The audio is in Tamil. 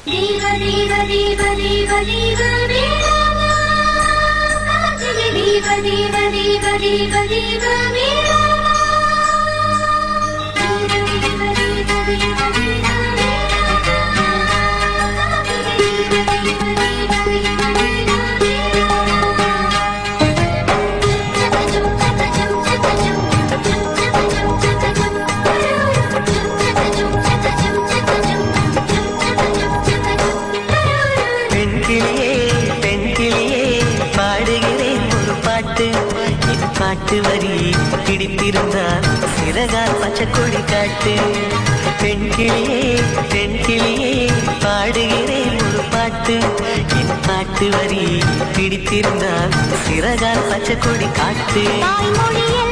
தேவ தேவ தேவ தேவ தேவ வேளாமா காற்றிலே தேவ தேவ தேவ தேவ தேவ வேளாமா தேவ தேவ தேவ தேவ தேவ பாட்டு வரி பிடித்திருந்தால் சிறகால் பச்சைக்கொடி காட்டு. பெண் கிளியே பாடுகிறேன் ஒரு பாட்டு. என் பாட்டு வரி பிடித்திருந்தால் சிறகால் பச்சைக்கொடி காட்டு. தாய்மொழியே